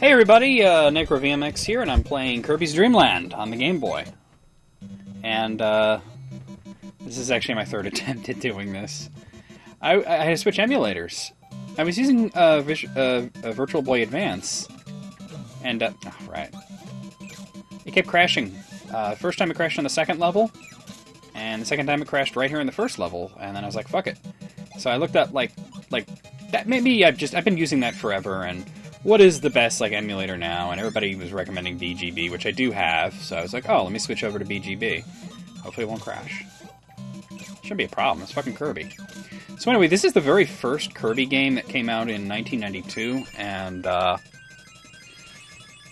Hey everybody, NecroVMX here, and I'm playing Kirby's Dream Land on the Game Boy. And, this is actually my third attempt at doing this. I had to switch emulators. I was using a Virtual Boy Advance, and, right. It kept crashing. First time it crashed on the second level, and the second time it crashed right here in the first level, and then I was like, fuck it. So I looked up, like, that maybe I've been using that forever, and what is the best, emulator now? And everybody was recommending BGB, which I do have, so I was like, oh, let me switch over to BGB. Hopefully it won't crash. Shouldn't be a problem, it's fucking Kirby. So anyway, this is the very first Kirby game that came out in 1992, and, I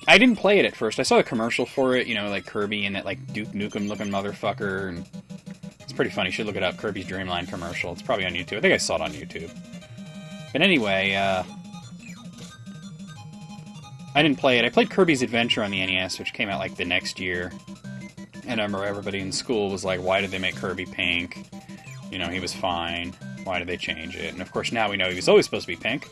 didn't play it at first. I saw a commercial for it, like Kirby and that, Duke Nukem-looking motherfucker, and it's pretty funny. You should look it up, Kirby's Dream Land commercial. It's probably on YouTube. I think I saw it on YouTube. But anyway, I didn't play it. I played Kirby's Adventure on the NES, which came out, the next year. And I remember everybody in school was like, why did they make Kirby pink? He was fine. Why did they change it? And of course, now we know he was always supposed to be pink.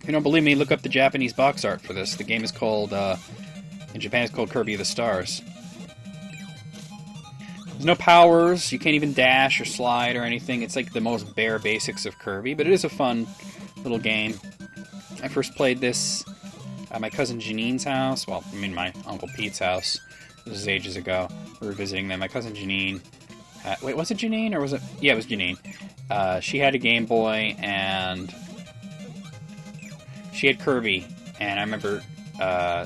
If you don't believe me, look up the Japanese box art for this. The game is called, in Japan it's called Kirby of the Stars. There's no powers, you can't even dash or slide or anything. It's the most bare basics of Kirby, but it is a fun little game. I first played this at my cousin Janine's house. Well, my Uncle Pete's house. This was ages ago. We were visiting them. My cousin Janine... wait, was it Janine, or was it... Yeah, it was Janine. She had a Game Boy, and she had Kirby, and I remember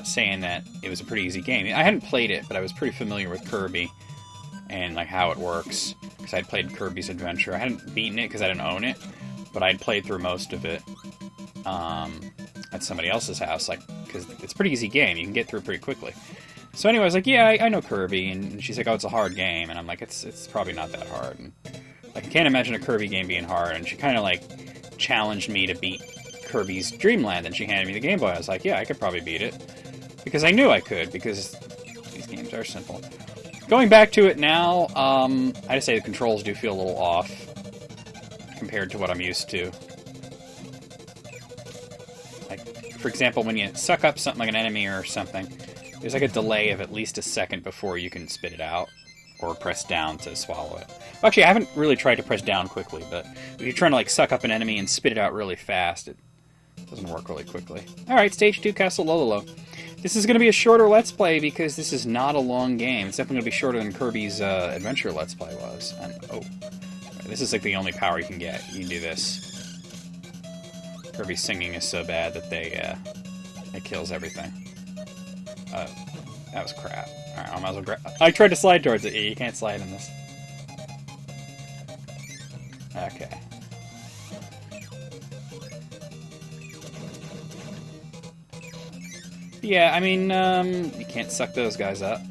saying that it was a pretty easy game. I hadn't played it, but I was pretty familiar with Kirby and how it works, because I'd played Kirby's Adventure. I hadn't beaten it because I didn't own it, but I'd played through most of it at somebody else's house, because it's a pretty easy game. You can get through pretty quickly. So anyway, I was like, yeah, I know Kirby, and she's like, oh, it's a hard game, and I'm like, it's probably not that hard. And I can't imagine a Kirby game being hard, and she kind of challenged me to beat Kirby's Dream Land, and she handed me the Game Boy. I was like, yeah, I could probably beat it, because I knew I could, because these games are simple. Going back to it now, I just say the controls do feel a little off compared to what I'm used to. For example, when you suck up something like an enemy or something, there's a delay of at least a second before you can spit it out, or press down to swallow it. Well, actually, I haven't really tried to press down quickly, but if you're trying to suck up an enemy and spit it out really fast, it doesn't work really quickly. Alright, Stage 2, Castle LOLOLO. This is going to be a shorter Let's Play because this is not a long game. It's definitely going to be shorter than Kirby's Adventure Let's Play was. And, oh, this is the only power you can get. You can do this. Kirby's singing is so bad that it kills everything. That was crap. Alright, I might as well grab... I tried to slide towards it. Yeah, you can't slide in this. Okay. Yeah, you can't suck those guys up.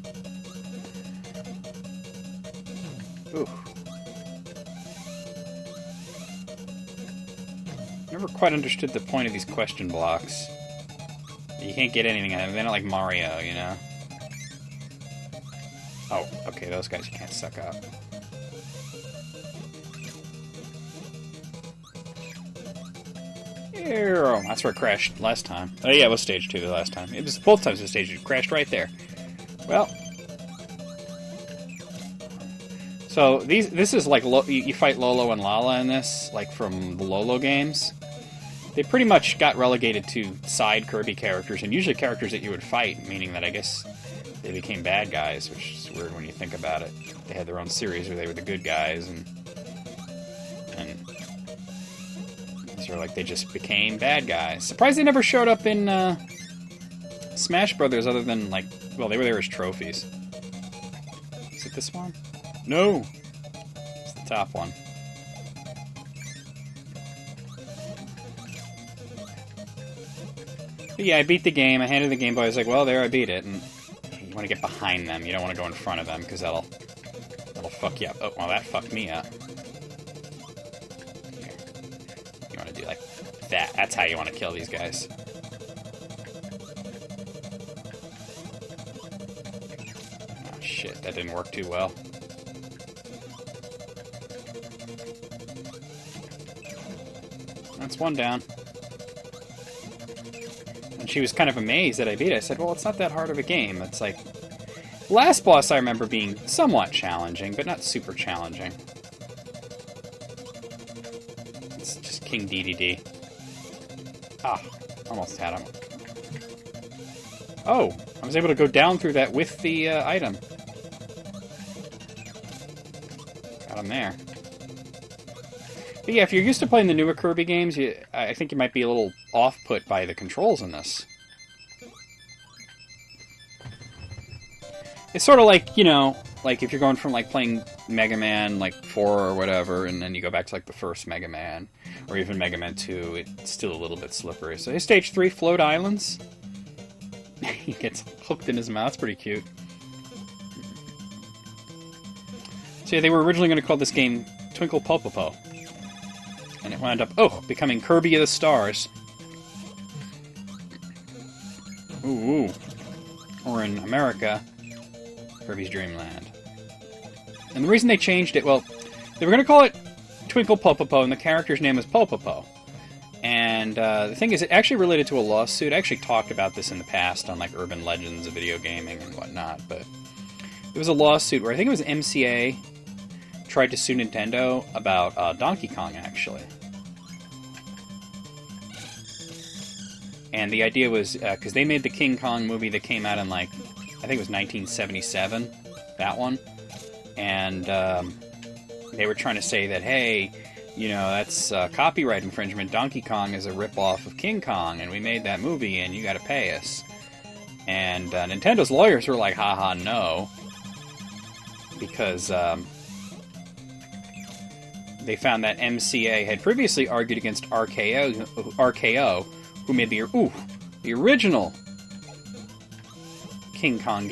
Ooh. Never quite understood the point of these question blocks. You can't get anything out of them. They're not like Mario, Oh, okay, those guys you can't suck up. Ew, that's where it crashed last time. Oh yeah, it was Stage 2 the last time. It was both times it was Stage 2. It crashed right there. Well... So, this is you fight Lolo and Lala in this, from the Lolo games. They pretty much got relegated to side Kirby characters, and usually characters that you would fight, meaning that I guess they became bad guys, which is weird when you think about it. They had their own series where they were the good guys, and so they just became bad guys. Surprised they never showed up in Smash Brothers other than, well, they were there as trophies. Is it this one? No! It's the top one. But yeah, I beat the game. I handed the Game Boy. I was like, well, there, I beat it. And you want to get behind them. You don't want to go in front of them, because that'll fuck you up. Oh, well, that fucked me up. Here. You want to do that. That's how you want to kill these guys. Oh, shit. That didn't work too well. That's one down. And she was kind of amazed that I beat it. I said, well, it's not that hard of a game. It's like... Last boss I remember being somewhat challenging, but not super challenging. It's just King DDD. Ah, almost had him. Oh, I was able to go down through that with the item. Got him there. But yeah, if you're used to playing the newer Kirby games, I think you might be a little off-put by the controls in this. It's sort of like, you know, like if you're going from like playing Mega Man like 4 or whatever, and then you go back to like the first Mega Man, or even Mega Man 2, it's still a little bit slippery. So here's stage 3, Float Islands. He gets hooked in his mouth. It's pretty cute. So yeah, they were originally going to call this game Twinkle Popopo. And it wound up, becoming Kirby of the Stars. Ooh. Or in America, Kirby's Dream Land. And the reason they changed it, well, they were going to call it Twinkle Popopo, and the character's name was Popopo. And the thing is, it actually related to a lawsuit. I actually talked about this in the past on like urban legends of video gaming and whatnot, but it was a lawsuit where I think it was MCA tried to sue Nintendo about Donkey Kong, actually. And the idea was, because they made the King Kong movie that came out in like, I think it was 1977, that one. And they were trying to say that, hey, you know, that's copyright infringement. Donkey Kong is a ripoff of King Kong, and we made that movie, and you gotta pay us. And Nintendo's lawyers were like, haha, no. Because they found that MCA had previously argued against RKO, who made the original King Kong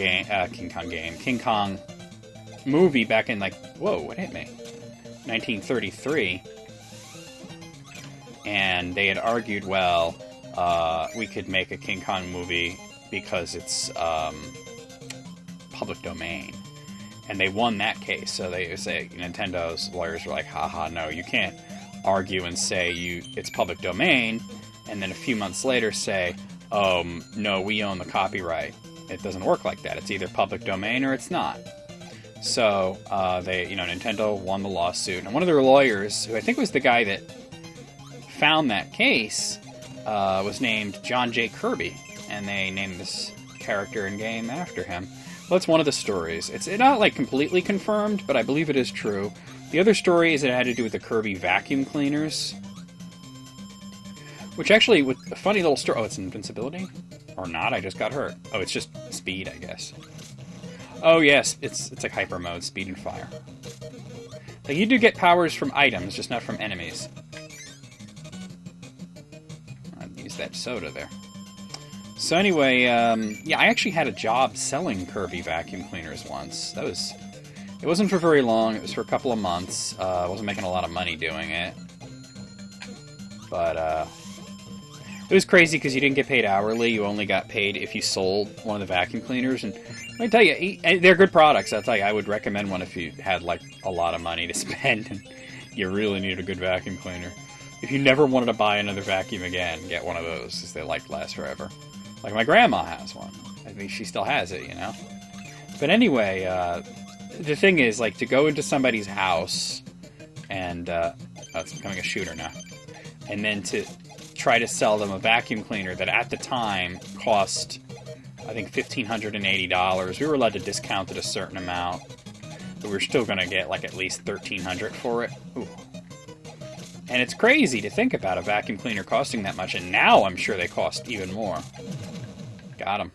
movie back in, like, whoa, what hit me? 1933. And they had argued, well, we could make a King Kong movie because it's public domain. And they won that case. So they say, Nintendo's lawyers were like, haha, no, you can't argue and say it's public domain, and then a few months later say, no, we own the copyright. It doesn't work like that. It's either public domain or it's not. So Nintendo won the lawsuit, and one of their lawyers, who I think was the guy that found that case, was named John J. Kirby, and they named this character in game after him. Well, that's one of the stories. It's not like completely confirmed, but I believe it is true. The other story is that it had to do with the Kirby vacuum cleaners, which actually, with a funny little story. Oh, it's invincibility? Or not, I just got hurt. Oh, it's just speed, I guess. Oh, yes, it's like hyper mode, speed and fire. Like, you do get powers from items, just not from enemies. I'll use that soda there. So anyway, yeah, I actually had a job selling Kirby vacuum cleaners once. It wasn't for very long, it was for a couple of months. I wasn't making a lot of money doing it. But, it was crazy because you didn't get paid hourly, you only got paid if you sold one of the vacuum cleaners, and let me tell you, they're good products. I'll tell you, I would recommend one if you had, like, a lot of money to spend and you really needed a good vacuum cleaner. If you never wanted to buy another vacuum again, get one of those, because they, like, last forever. Like, my grandma has one. I think she still has it, you know? But anyway, the thing is, like, to go into somebody's house and, it's becoming a shooter now, and then to try to sell them a vacuum cleaner that at the time cost, I think, $1,580. We were allowed to discount it a certain amount, but we were still going to get, like, at least $1,300 for it. Ooh. And it's crazy to think about a vacuum cleaner costing that much, and now I'm sure they cost even more. Got him.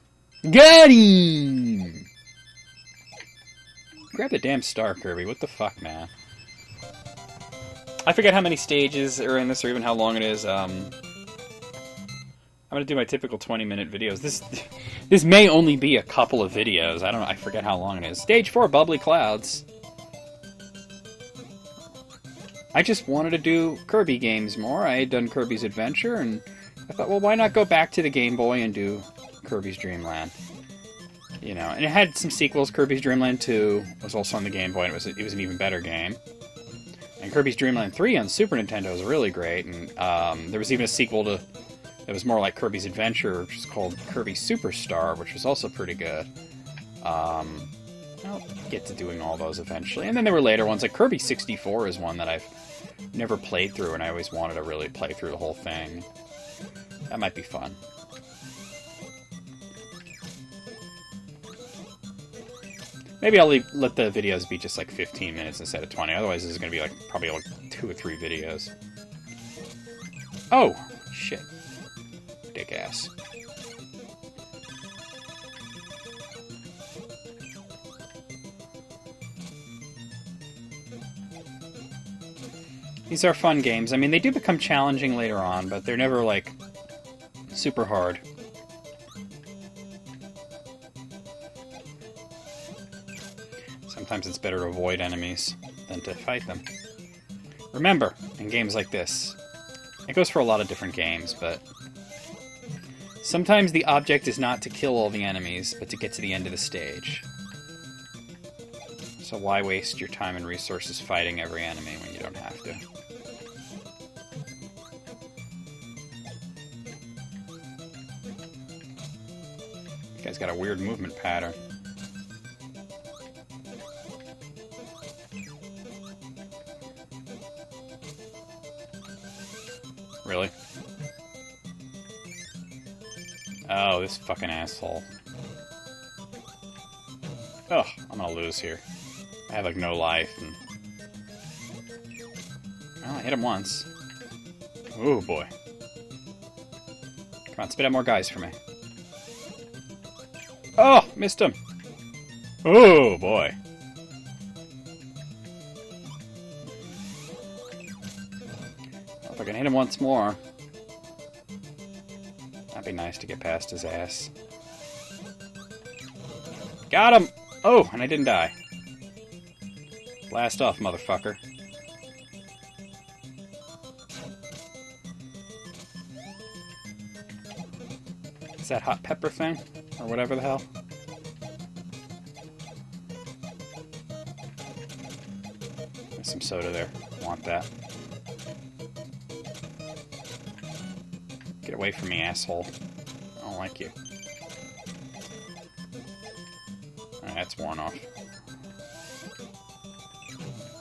Got him! Grab the damn star, Kirby. What the fuck, man? I forget how many stages are in this, or even how long it is. I'm gonna do my typical 20-minute videos. This may only be a couple of videos. I don't know. I forget how long it is. Stage 4, Bubbly Clouds. I just wanted to do Kirby games more. I had done Kirby's Adventure, and I thought, well, why not go back to the Game Boy and do Kirby's Dream Land? You know, and it had some sequels. Kirby's Dream Land 2 was also on the Game Boy, and it was an even better game. And Kirby's Dream Land 3 on Super Nintendo was really great, and there was even a sequel to that was more like Kirby's Adventure, which is called Kirby Superstar, which was also pretty good. I'll get to doing all those eventually. And then there were later ones, like Kirby 64 is one that I've never played through, and I always wanted to really play through the whole thing. That might be fun. Maybe I'll let the videos be just like 15 minutes instead of 20. Otherwise, this is going to be like probably like 2 or 3 videos. Oh! Shit. Dick ass. These are fun games. I mean, they do become challenging later on, but they're never, like, super hard. Sometimes it's better to avoid enemies than to fight them. Remember, in games like this, it goes for a lot of different games, but sometimes the object is not to kill all the enemies, but to get to the end of the stage. So why waste your time and resources fighting every enemy when you don't have to? This guy's got a weird movement pattern. Really? Oh, this fucking asshole. Ugh, I'm gonna lose here. I have like no life and... Oh, I hit him once. Oh boy. Come on, spit out more guys for me. Oh, missed him. Oh boy. If I can hit him once more, that'd be nice to get past his ass. Got him! Oh, and I didn't die. Blast off, motherfucker. Is that hot pepper thing? Or whatever the hell? There's some soda there. Want that. Get away from me, asshole. I don't like you. Alright, that's worn off.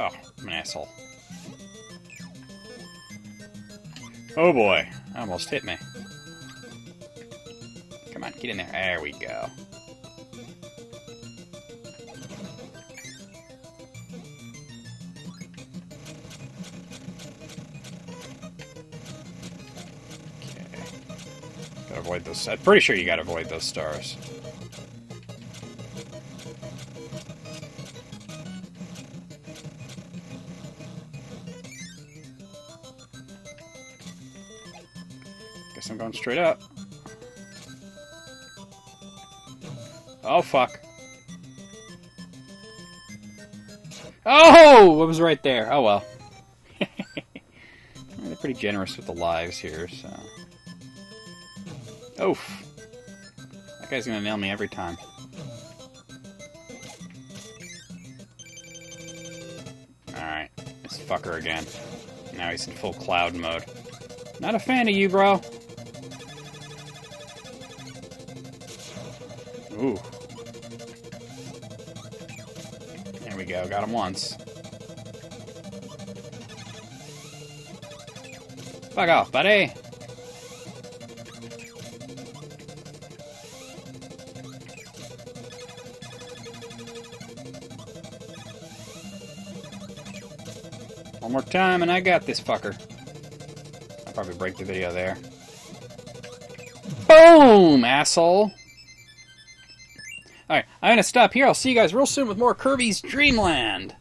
Oh, I'm an asshole. Oh boy, almost hit me. Come on, get in there. There we go. Gotta avoid those. I'm pretty sure you gotta avoid those stars. Guess I'm going straight up. Oh, fuck. Oh! It was right there. Oh, well. They're pretty generous with the lives here, so... Oof. That guy's gonna nail me every time. Alright. This fucker again. Now he's in full cloud mode. Not a fan of you, bro. Ooh. There we go. Got him once. Fuck off, buddy. One more time and I got this fucker. I'll probably break the video there. Boom, asshole! Alright, I'm gonna stop here. I'll see you guys real soon with more Kirby's Dream Land.